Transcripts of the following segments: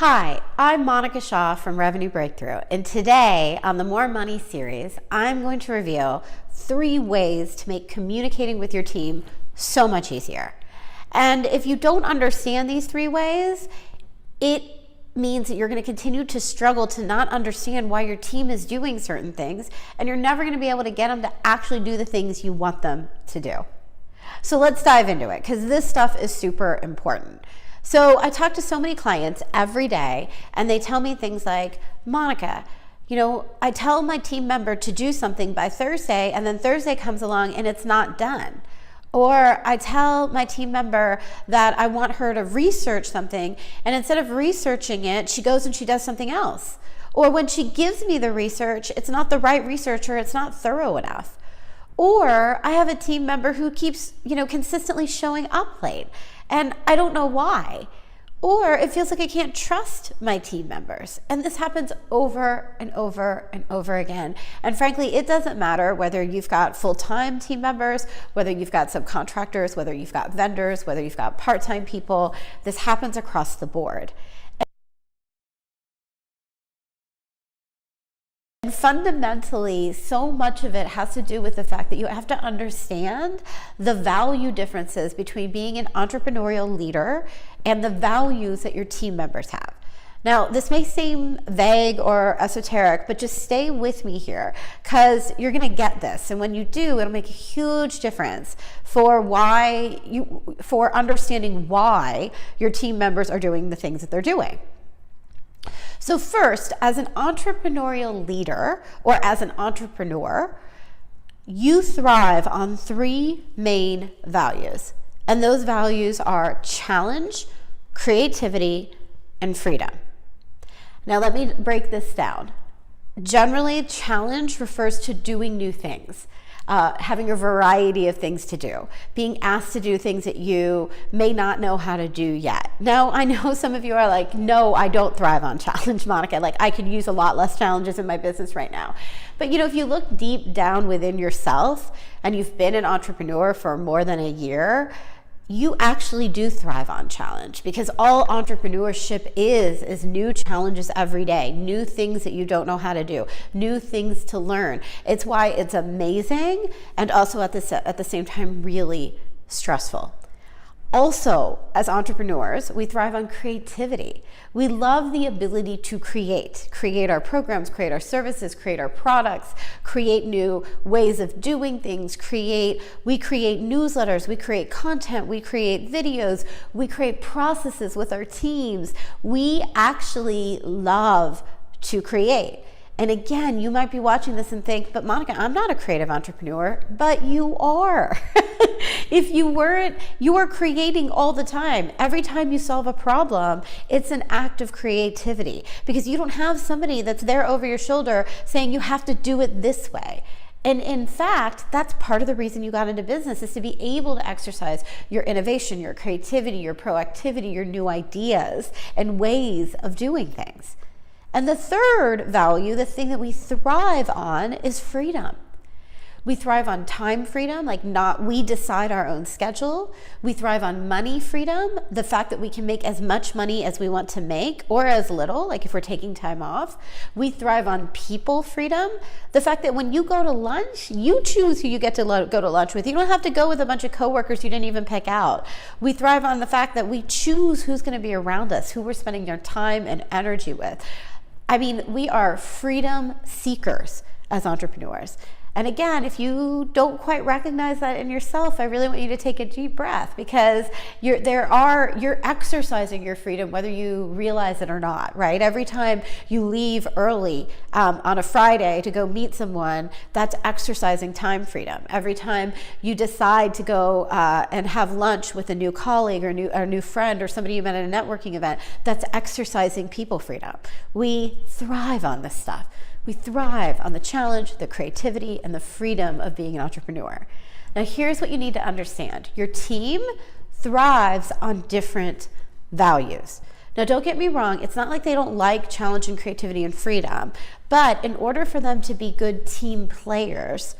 Hi, I'm Monica Shah from Revenue Breakthrough, and today on the More Money series, I'm going to reveal 3 ways to make communicating with your team so much easier. And if you don't understand these 3 ways, it means that you're going to continue to struggle to not understand why your team is doing certain things, and you're never going to be able to get them to actually do the things you want them to do. So let's dive into it, because this stuff is super important. So I talk to so many clients every day, and they tell me things like, Monica, I tell my team member to do something by Thursday, and then Thursday comes along and it's not done. Or I tell my team member that I want her to research something, and instead of researching it, she goes and she does something else. Or when she gives me the research, it's not the right research, or it's not thorough enough. Or I have a team member who keeps, consistently showing up late, and I don't know why. Or it feels like I can't trust my team members. And this happens over and over and over again. And frankly, it doesn't matter whether you've got full-time team members, whether you've got subcontractors, whether you've got vendors, whether you've got part-time people. This happens across the board. And fundamentally, so much of it has to do with the fact that you have to understand the value differences between being an entrepreneurial leader and the values that your team members have. Now, this may seem vague or esoteric, but just stay with me here, because you're going to get this. And when you do, it'll make a huge difference for understanding why your team members are doing the things that they're doing. So first, as an entrepreneurial leader or as an entrepreneur, you thrive on 3 main values. And those values are challenge, creativity, and freedom. Now let me break this down. Generally, challenge refers to doing new things. Having a variety of things to do, being asked to do things that you may not know how to do yet. Now, I know some of you are like, no, I don't thrive on challenge, Monica. Like, I could use a lot less challenges in my business right now. But if you look deep down within yourself and you've been an entrepreneur for more than a year, you actually do thrive on challenge, because all entrepreneurship is new challenges every day, new things that you don't know how to do, new things to learn. It's why it's amazing and also at the same time really stressful. Also, as entrepreneurs, we thrive on creativity. We love the ability to create our programs, create our services, create our products, create new ways of doing things, we create newsletters, we create content, we create videos, we create processes with our teams. We actually love to create. And again, you might be watching this and think, but Monica, I'm not a creative entrepreneur, but you are. If you weren't, you are creating all the time. Every time you solve a problem, it's an act of creativity, because you don't have somebody that's there over your shoulder saying you have to do it this way. And in fact, that's part of the reason you got into business, is to be able to exercise your innovation, your creativity, your proactivity, your new ideas and ways of doing things. And the third value, the thing that we thrive on, is freedom. We thrive on time freedom, we decide our own schedule. We thrive on money freedom, the fact that we can make as much money as we want to make, or as little, like if we're taking time off. We thrive on people freedom, the fact that when you go to lunch, you choose who you get to go to lunch with. You don't have to go with a bunch of coworkers you didn't even pick out. We thrive on the fact that we choose who's going to be around us, who we're spending our time and energy with. I mean, we are freedom seekers as entrepreneurs. And again, if you don't quite recognize that in yourself, I really want you to take a deep breath, because you're exercising your freedom whether you realize it or not, right? Every time you leave early on a Friday to go meet someone, that's exercising time freedom. Every time you decide to go and have lunch with a new colleague or a new friend or somebody you met at a networking event, that's exercising people freedom. We thrive on this stuff. We thrive on the challenge, the creativity, and the freedom of being an entrepreneur. Now, here's what you need to understand. Your team thrives on different values. Now, don't get me wrong. It's not like they don't like challenge and creativity and freedom, but in order for them to be good team players,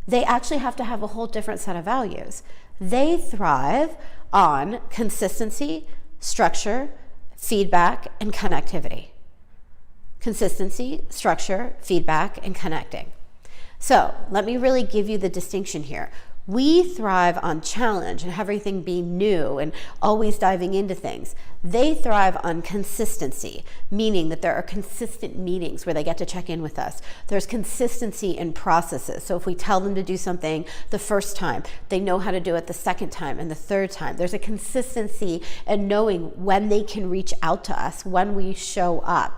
they actually have to have a whole different set of values. They thrive on consistency, structure, feedback, and connectivity. Consistency, structure, feedback, and connecting. So let me really give you the distinction here. We thrive on challenge and everything being new and always diving into things. They thrive on consistency, meaning that there are consistent meetings where they get to check in with us. There's consistency in processes. So if we tell them to do something the first time, they know how to do it the second time and the third time. There's a consistency in knowing when they can reach out to us, when we show up.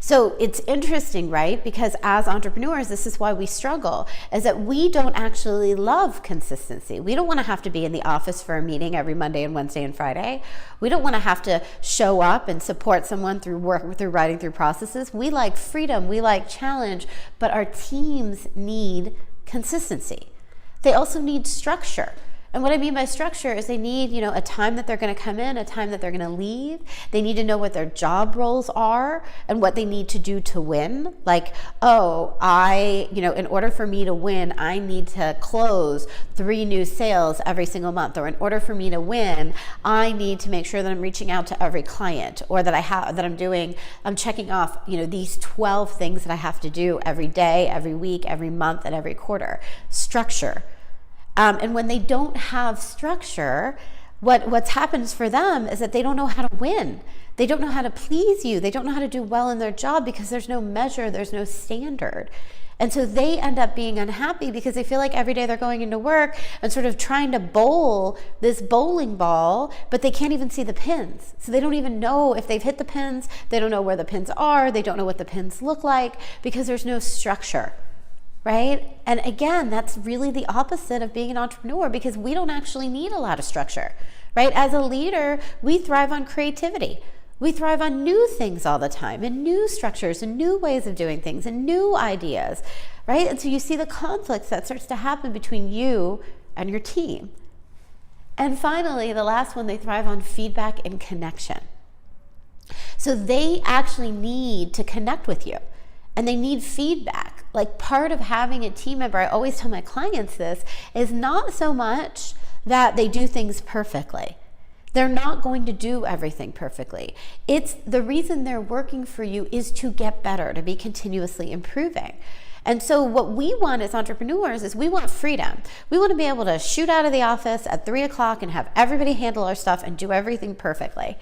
So it's interesting, right? Because as entrepreneurs, this is why we struggle, is that we don't actually love consistency. We don't want to have to be in the office for a meeting every Monday and Wednesday and Friday. We don't want to have to show up and support someone through work, through writing through processes. We like freedom, we like challenge, but our teams need consistency. They also need structure. And what I mean by structure is they need, a time that they're going to come in, a time that they're going to leave. They need to know what their job roles are and what they need to do to win. Like, in order for me to win, I need to close 3 new sales every single month. Or in order for me to win, I need to make sure that I'm reaching out to every client, or that I'm checking off, these 12 things that I have to do every day, every week, every month, and every quarter. Structure. And when they don't have structure, what's happens for them is that they don't know how to win. They don't know how to please you. They don't know how to do well in their job because there's no measure, there's no standard. And so they end up being unhappy because they feel like every day they're going into work and sort of trying to bowl this bowling ball, but they can't even see the pins. So they don't even know if they've hit the pins. They don't know where the pins are. They don't know what the pins look like because there's no structure. Right? And again, that's really the opposite of being an entrepreneur, because we don't actually need a lot of structure, right? As a leader, we thrive on creativity. We thrive on new things all the time, and new structures and new ways of doing things and new ideas, right? And so you see the conflicts that starts to happen between you and your team. And finally, the last one, they thrive on feedback and connection. So they actually need to connect with you. And they need feedback. Like, part of having a team member, I always tell my clients this, is not so much that they do things perfectly. They're not going to do everything perfectly. It's the reason they're working for you is to get better, to be continuously improving. And so what we want as entrepreneurs is we want freedom. We want to be able to shoot out of the office at 3:00 and have everybody handle our stuff and do everything perfectly.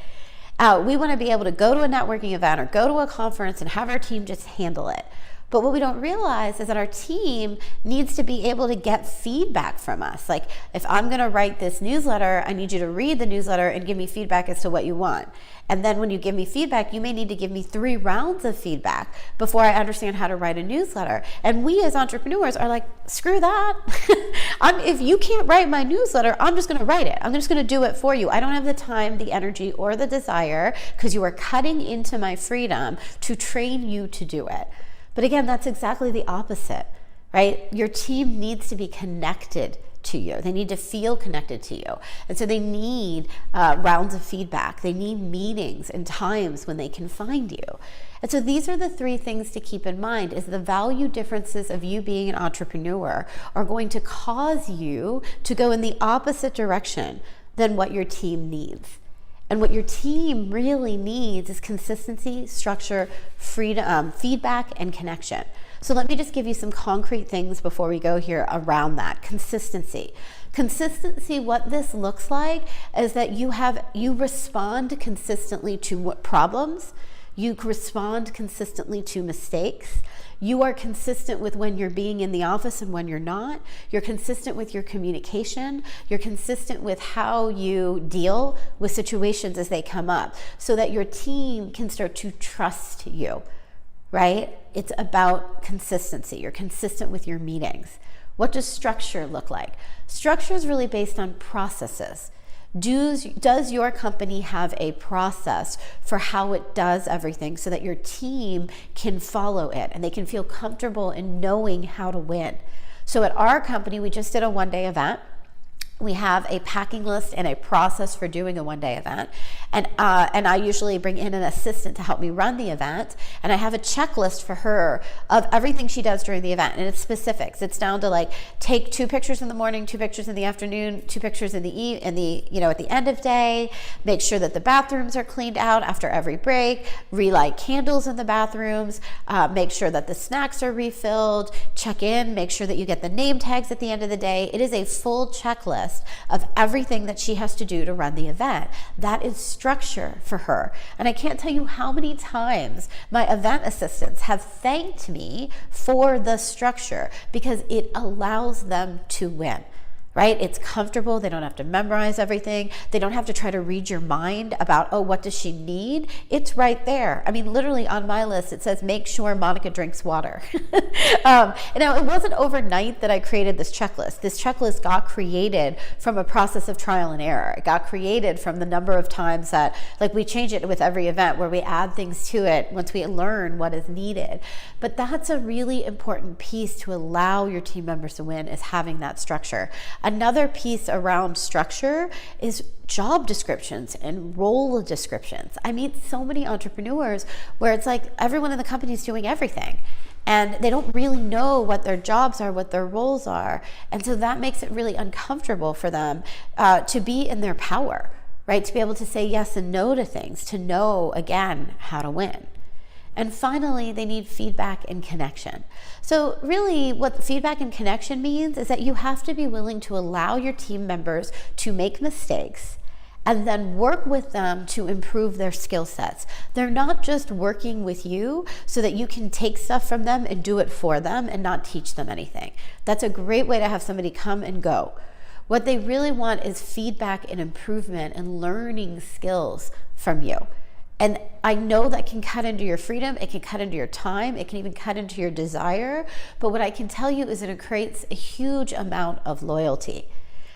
We want to be able to go to a networking event or go to a conference and have our team just handle it. But what we don't realize is that our team needs to be able to get feedback from us. Like, if I'm going to write this newsletter, I need you to read the newsletter and give me feedback as to what you want. And then when you give me feedback, you may need to give me 3 rounds of feedback before I understand how to write a newsletter. And we as entrepreneurs are like, screw that. If you can't write my newsletter, I'm just going to write it. I'm just going to do it for you. I don't have the time, the energy, or the desire, because you are cutting into my freedom to train you to do it. But again, that's exactly the opposite, right? Your team needs to be connected to you. They need to feel connected to you. And so they need rounds of feedback. They need meetings and times when they can find you. And so these are the 3 things to keep in mind, is the value differences of you being an entrepreneur are going to cause you to go in the opposite direction than what your team needs. And what your team really needs is consistency, structure, freedom, feedback, and connection. So let me just give you some concrete things before we go here around that. Consistency. Consistency, what this looks like is that you respond consistently to problems. You respond consistently to mistakes. You are consistent with when you're being in the office and when you're not. You're consistent with your communication. You're consistent with how you deal with situations as they come up, so that your team can start to trust you, right? It's about consistency. You're consistent with your meetings. What does structure look like? Structure is really based on processes. Does your company have a process for how it does everything so that your team can follow it and they can feel comfortable in knowing how to win? So at our company, we just did a 1-day event We have a packing list and a process for doing a one-day event. And I usually bring in an assistant to help me run the event. And I have a checklist for her of everything she does during the event. And it's specifics. It's down to like, take 2 pictures in the morning, 2 pictures in the afternoon, 2 pictures at the end of day, make sure that the bathrooms are cleaned out after every break, relight candles in the bathrooms, make sure that the snacks are refilled, check in, make sure that you get the name tags at the end of the day. It is a full checklist of everything that she has to do to run the event. That is structure for her. And I can't tell you how many times my event assistants have thanked me for the structure because it allows them to win. Right? It's comfortable. They don't have to memorize everything. They don't have to try to read your mind about, oh, what does she need? It's right there. I mean, literally on my list, it says, make sure Monica drinks water. Now, it wasn't overnight that I created this checklist. This checklist got created from a process of trial and error. It got created from the number of times that, like, we change it with every event where we add things to it once we learn what is needed. But that's a really important piece to allow your team members to win, is having that structure. Another piece around structure is job descriptions and role descriptions. I meet so many entrepreneurs where it's like everyone in the company is doing everything and they don't really know what their jobs are, what their roles are. And so that makes it really uncomfortable for them to be in their power, right? To be able to say yes and no to things, to know, again, how to win. And finally, they need feedback and connection. So really what feedback and connection means is that you have to be willing to allow your team members to make mistakes and then work with them to improve their skill sets. They're not just working with you so that you can take stuff from them and do it for them and not teach them anything. That's a great way to have somebody come and go. What they really want is feedback and improvement and learning skills from you. And I know that can cut into your freedom, it can cut into your time, it can even cut into your desire. But what I can tell you is that it creates a huge amount of loyalty.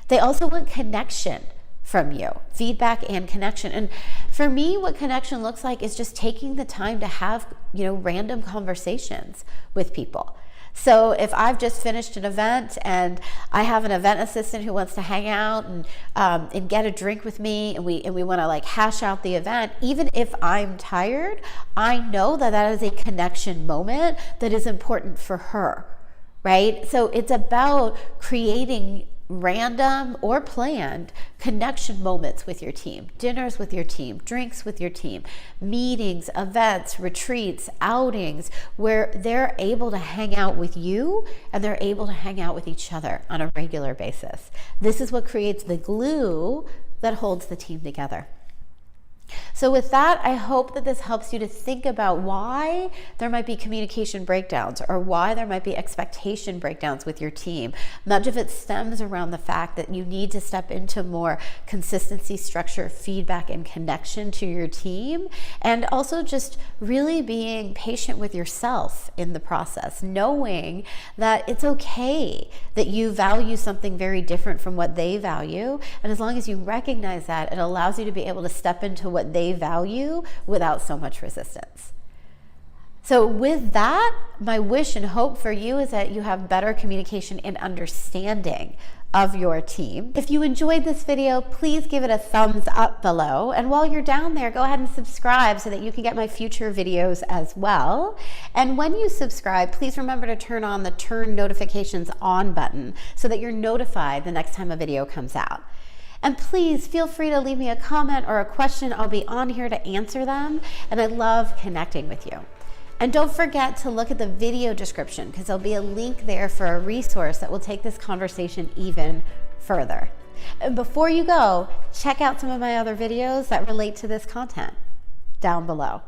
They also want connection from you, feedback and connection. And for me, what connection looks like is just taking the time to have, random conversations with people. So if I've just finished an event and I have an event assistant who wants to hang out and get a drink with me, and we want to like hash out the event, even if I'm tired, I know that is a connection moment that is important for her, right? So it's about creating random or planned connection moments with your team, dinners with your team, drinks with your team, meetings, events, retreats, outings, where they're able to hang out with you and they're able to hang out with each other on a regular basis. This is what creates the glue that holds the team together. So with that, I hope that this helps you to think about why there might be communication breakdowns or why there might be expectation breakdowns with your team. Much of it stems around the fact that you need to step into more consistency, structure, feedback, and connection to your team, and also just really being patient with yourself in the process, knowing that it's okay that you value something very different from what they value. And as long as you recognize that, it allows you to be able to step into what they value without so much resistance. So with that, my wish and hope for you is that you have better communication and understanding of your team. If you enjoyed this video, please give it a thumbs up below. And while you're down there, go ahead and subscribe so that you can get my future videos as well. And when you subscribe, please remember to turn on the turn notifications on button so that you're notified the next time a video comes out. And please feel free to leave me a comment or a question. I'll be on here to answer them. And I love connecting with you. And don't forget to look at the video description because there'll be a link there for a resource that will take this conversation even further. And before you go, check out some of my other videos that relate to this content down below.